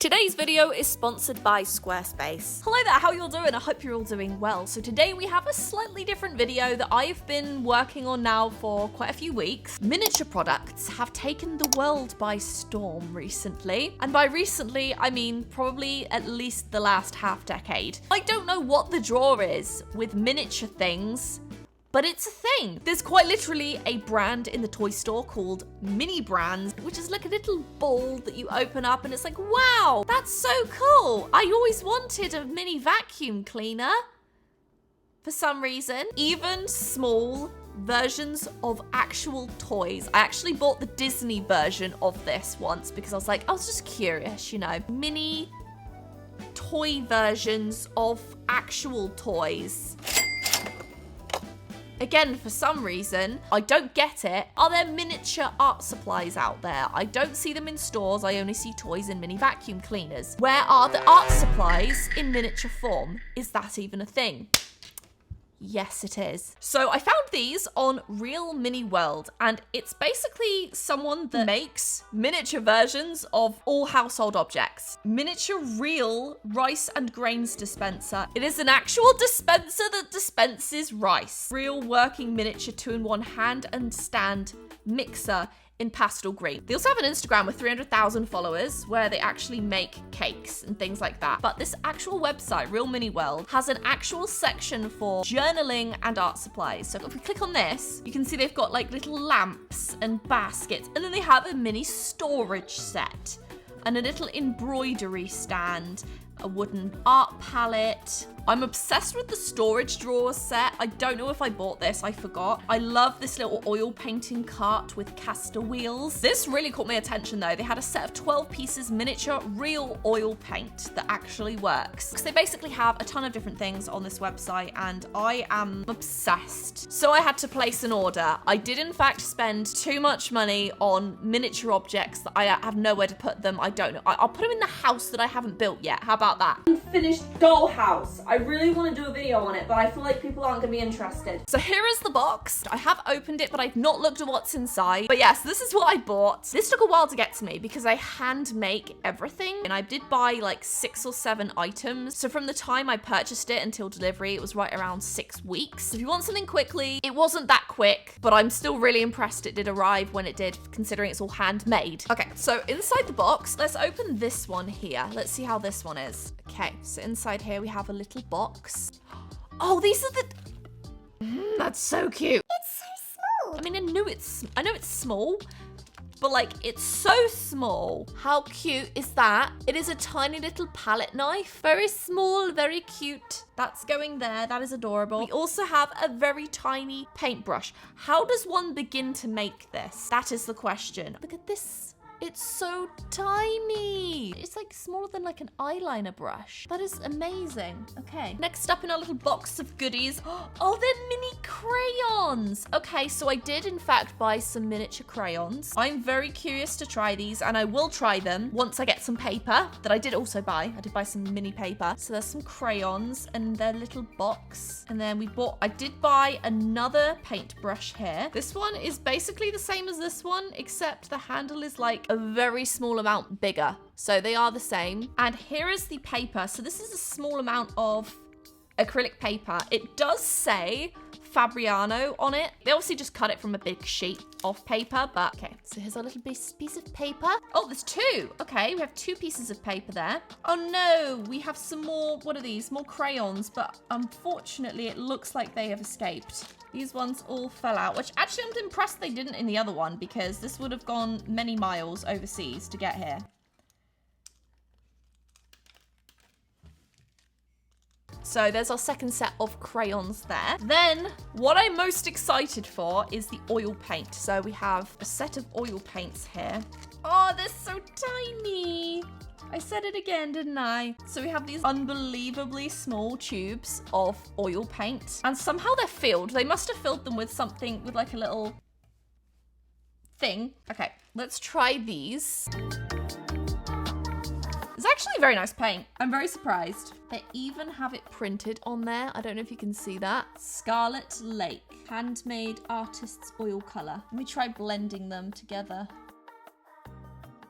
Today's video is sponsored by Squarespace. Hello there, how you all doing? I hope you're all doing well. So today we have a slightly different video that I've been working on now for quite a few weeks. Miniature products have taken the world by storm recently. And by recently, I mean probably at least the last half decade. I don't know what the draw is with miniature things, but it's a thing. There's quite literally a brand in the toy store called Mini Brands, which is like a little ball that you open up and it's like, wow, that's so cool. I always wanted a mini vacuum cleaner for some reason. Even small versions of actual toys. I actually bought the Disney version of this once because I was just curious, you know, mini toy versions of actual toys. Again, for some reason, I don't get it. Are there miniature art supplies out there? I don't see them in stores. I only see toys and mini vacuum cleaners. Where are the art supplies in miniature form? Is that even a thing? Yes, it is. So I found these on Real Mini World, and it's basically someone that makes miniature versions of all household objects. Miniature real rice and grains dispenser. It is an actual dispenser that dispenses rice. Real working miniature 2-in-1 hand and stand mixer in pastel green. They also have an Instagram with 300,000 followers where they actually make cakes and things like that. But this actual website, Real Mini World, has an actual section for journaling and art supplies. So if we click on this, you can see they've got like little lamps and baskets, and then they have a mini storage set and a little embroidery stand, a wooden art palette. I'm obsessed with the storage drawer set. I don't know if I bought this, I forgot. I love this little oil painting cart with caster wheels. This really caught my attention though. They had a set of 12 pieces miniature real oil paint that actually works. Because they basically have a ton of different things on this website and I am obsessed. So I had to place an order. I did in fact spend too much money on miniature objects that I have nowhere to put them. I don't know. I'll put them in the house that I haven't built yet. How about that? Unfinished dollhouse. I really want to do a video on it, but I feel like people aren't going to be interested. So here is the box. I have opened it, but I've not looked at what's inside. But yes, this is what I bought. This took a while to get to me because I hand make everything. And I did buy like 6 or 7 items. So from the time I purchased it until delivery, it was right around 6 weeks. So if you want something quickly, it wasn't that quick, but I'm still really impressed it did arrive when it did, considering it's all handmade. Okay, so inside the box, let's open this one here. Let's see how this one is. Okay, so inside here we have a little box. Oh, these are the... that's so cute. It's so small. I mean, I know it's small, but like, it's so small. How cute is that? It is a tiny little palette knife. Very small, very cute. That's going there. That is adorable. We also have a very tiny paintbrush. How does one begin to make this? That is the question. Look at this. It's so tiny. It's like smaller than like an eyeliner brush. That is amazing. Okay, next up in our little box of goodies. Oh, they're mini crayons. Okay, so I did in fact buy some miniature crayons. I'm very curious to try these and I will try them once I get some paper that I did also buy. I did buy some mini paper. So there's some crayons and their little box. And then I did buy another paintbrush here. This one is basically the same as this one, except the handle is like a very small amount bigger. So they are the same. And here is the paper. So this is a small amount of acrylic paper. It does say Fabriano on it. They obviously just cut it from a big sheet of paper, but okay. So here's our little piece of paper. Oh, there's 2. Okay, we have 2 pieces of paper there. Oh no, we have some more, what are these? More crayons, but unfortunately it looks like they have escaped. These ones all fell out, which actually I'm impressed they didn't in the other one because this would have gone many miles overseas to get here. So there's our second set of crayons there. Then what I'm most excited for is the oil paint. So we have a set of oil paints here. Oh, they're so tiny. I said it again, didn't I? So we have these unbelievably small tubes of oil paint and somehow they're filled. They must have filled them with something, with like a little thing. Okay, let's try these. It's actually very nice paint. I'm very surprised. They even have it printed on there. I don't know if you can see that. Scarlet Lake, handmade artist's oil color. Let me try blending them together.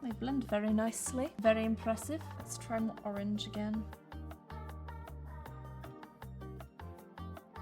They blend very nicely. Very impressive. Let's try more orange again.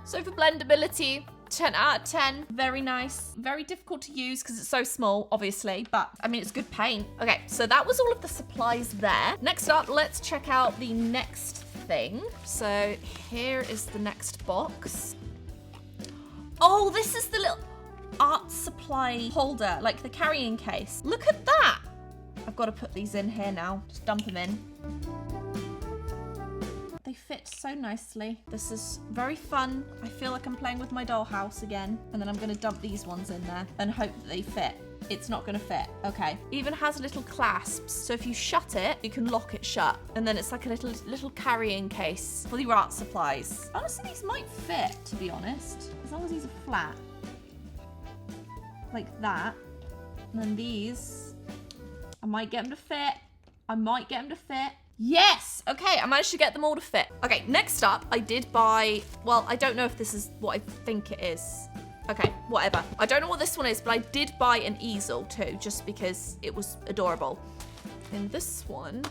So for blendability, 10 out of 10. Very nice. Very difficult to use because it's so small, obviously. But, I mean, it's good paint. Okay, so that was all of the supplies there. Next up, let's check out the next thing. So here is the next box. Oh, this is the little art supply holder, like the carrying case. Look at that. I've got to put these in here now. Just dump them in. They fit so nicely. This is very fun. I feel like I'm playing with my dollhouse again. And then I'm going to dump these ones in there and hope that they fit. It's not going to fit. Okay. Even has little clasps. So if you shut it, you can lock it shut. And then it's like a little carrying case for your art supplies. Honestly, these might fit, to be honest. As long as these are flat. Like that. And then these, I might get them to fit. I might get them to fit. Yes! Okay, I managed to get them all to fit. Okay, next up, I did buy, well, I don't know if this is what I think it is. Okay, whatever. I don't know what this one is, but I did buy an easel too, just because it was adorable. And this one,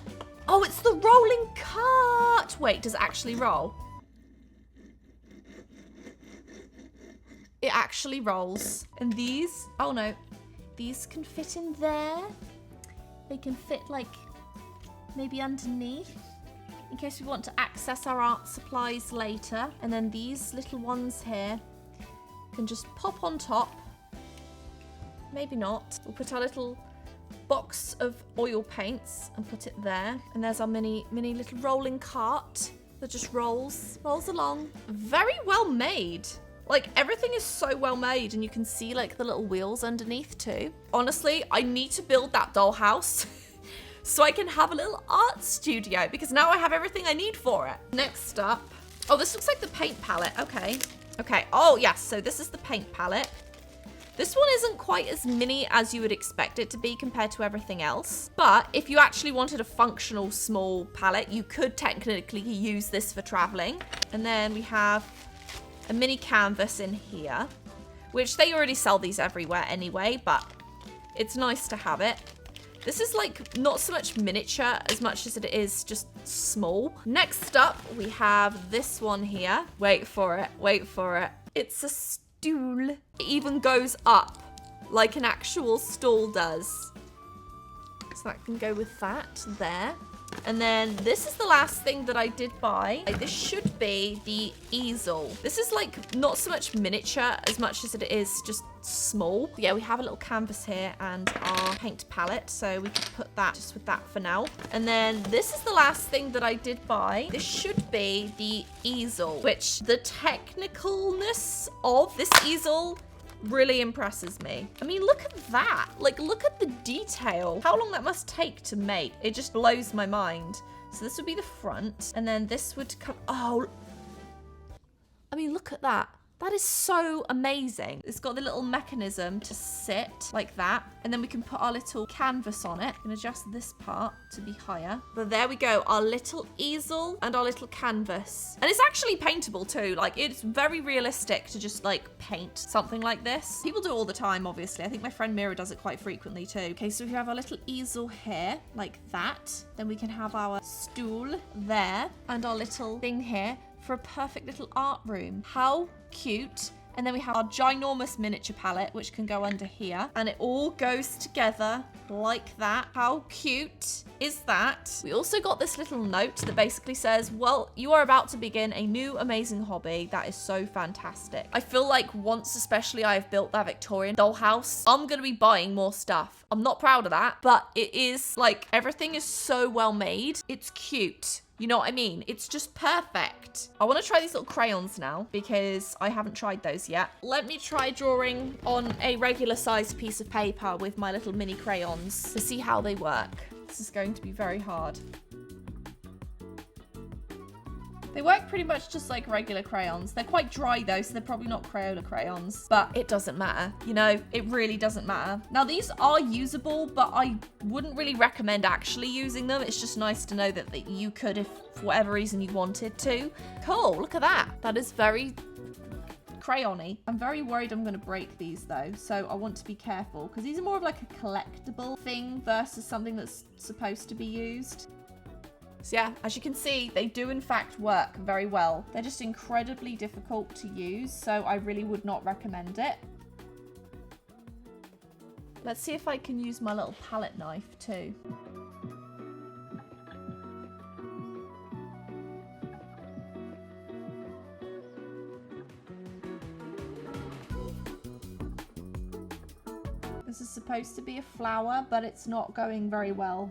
oh, it's the rolling cart. Wait, does it actually roll? It actually rolls. And these, oh no, these can fit in there. They can fit like maybe underneath in case we want to access our art supplies later. And then these little ones here can just pop on top. Maybe not. We'll put our little box of oil paints and put it there. And there's our mini little rolling cart that just rolls along. Very well made. Like, everything is so well made, and you can see like the little wheels underneath too. Honestly, I need to build that dollhouse so I can have a little art studio, because now I have everything I need for it. Next up, oh, this looks like the paint palette. Okay. Oh yes, so this is the paint palette. This one isn't quite as mini as you would expect it to be compared to everything else. But if you actually wanted a functional small palette, you could technically use this for traveling. And then we have a mini canvas in here, which they already sell these everywhere anyway, but it's nice to have it. This is like not so much miniature as much as it is just small. Next up, we have this one here. Wait for it. It's a stool. It even goes up like an actual stool does. So that can go with that there. And then this is the last thing that I did buy. This should be the easel. This is like not so much miniature as much as it is just small. Yeah, we have a little canvas here and our paint palette, so we can put that just with that for now. And then this is the last thing that I did buy. This should be the easel, which the technicalness of this easel really impresses me. I mean, look at that. Like, look at the detail. How long that must take to make. It just blows my mind. So this would be the front. And then this would come... Oh, I mean, look at that. That is so amazing. It's got the little mechanism to sit like that. And then we can put our little canvas on it. We can adjust this part to be higher. But there we go. Our little easel and our little canvas. And it's actually paintable too. Like, it's very realistic to just like paint something like this. People do it all the time, obviously. I think my friend Mira does it quite frequently too. Okay, so we have our little easel here like that. Then we can have our stool there and our little thing here for a perfect little art room. How cute. And then we have our ginormous miniature palette, which can go under here. And it all goes together like that. How cute is that? We also got this little note that basically says, well, you are about to begin a new amazing hobby. That is so fantastic. I feel like once especially I've built that Victorian dollhouse, I'm going to be buying more stuff. I'm not proud of that, but it is like everything is so well made. It's cute. You know what I mean? It's just perfect. I want to try these little crayons now because I haven't tried those yet. Let me try drawing on a regular sized piece of paper with my little mini crayons to see how they work. This is going to be very hard. They work pretty much just like regular crayons. They're quite dry though, so they're probably not Crayola crayons. But it doesn't matter, you know? It really doesn't matter. Now, these are usable, but I wouldn't really recommend actually using them. It's just nice to know that you could if for whatever reason you wanted to. Cool, look at that. That is very crayon-y. I'm very worried I'm going to break these though, so I want to be careful because these are more of like a collectible thing versus something that's supposed to be used. So yeah, as you can see, they do in fact work very well. They're just incredibly difficult to use, so I really would not recommend it. Let's see if I can use my little palette knife too. This is supposed to be a flower, but it's not going very well.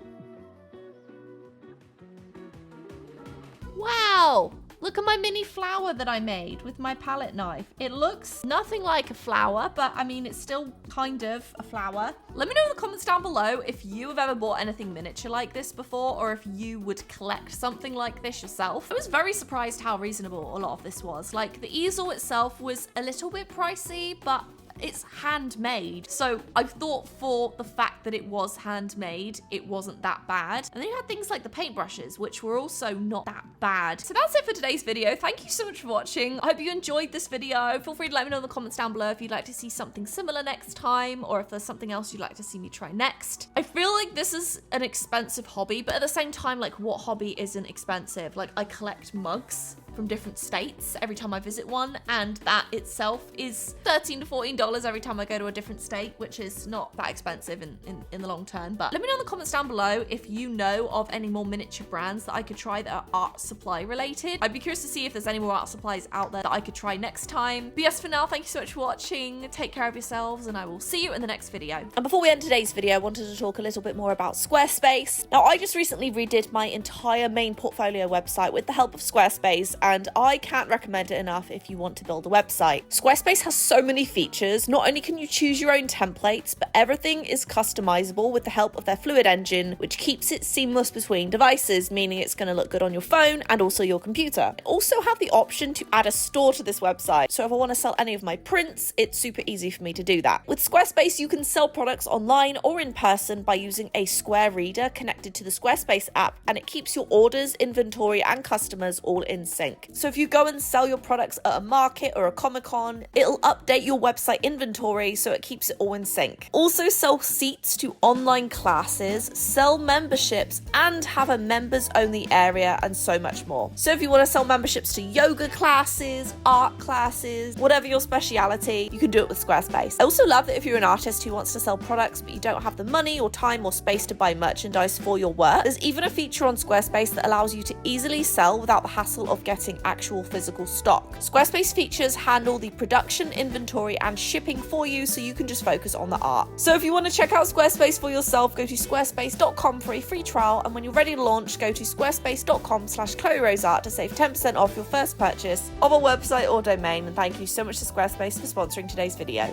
Wow! Look at my mini flower that I made with my palette knife. It looks nothing like a flower, but I mean, it's still kind of a flower. Let me know in the comments down below if you have ever bought anything miniature like this before, or if you would collect something like this yourself. I was very surprised how reasonable a lot of this was. Like, the easel itself was a little bit pricey, but it's handmade. So I thought for the fact that it was handmade, it wasn't that bad. And then you had things like the paintbrushes, which were also not that bad. So that's it for today's video. Thank you so much for watching. I hope you enjoyed this video. Feel free to let me know in the comments down below if you'd like to see something similar next time, or if there's something else you'd like to see me try next. I feel like this is an expensive hobby, but at the same time, like, what hobby isn't expensive? Like, I collect mugs from different states every time I visit one, and that itself is $13 to $14 every time I go to a different state, which is not that expensive in the long term. But let me know in the comments down below if you know of any more miniature brands that I could try that are art supply related. I'd be curious to see if there's any more art supplies out there that I could try next time. But yes, for now, thank you so much for watching. Take care of yourselves, and I will see you in the next video. And before we end today's video, I wanted to talk a little bit more about Squarespace. Now, I just recently redid my entire main portfolio website with the help of Squarespace, and I can't recommend it enough if you want to build a website. Squarespace has so many features. Not only can you choose your own templates, but everything is customizable with the help of their Fluid engine, which keeps it seamless between devices, meaning it's going to look good on your phone and also your computer. I also have the option to add a store to this website, so if I want to sell any of my prints, it's super easy for me to do that. With Squarespace, you can sell products online or in person by using a Square Reader connected to the Squarespace app, and it keeps your orders, inventory, and customers all in sync. So if you go and sell your products at a market or a Comic-Con, it'll update your website inventory so it keeps it all in sync. Also sell seats to online classes, sell memberships, and have a members only area, and so much more. So if you want to sell memberships to yoga classes, art classes, whatever your speciality, you can do it with Squarespace. I also love that if you're an artist who wants to sell products but you don't have the money or time or space to buy merchandise for your work, there's even a feature on Squarespace that allows you to easily sell without the hassle of getting actual physical stock. Squarespace features handle the production, inventory, and shipping for you, so you can just focus on the art. So if you want to check out Squarespace for yourself, go to squarespace.com for a free trial, and when you're ready to launch, go to squarespace.com/CHLOEROSEART to save 10% off your first purchase of a website or domain. And thank you so much to Squarespace for sponsoring today's video.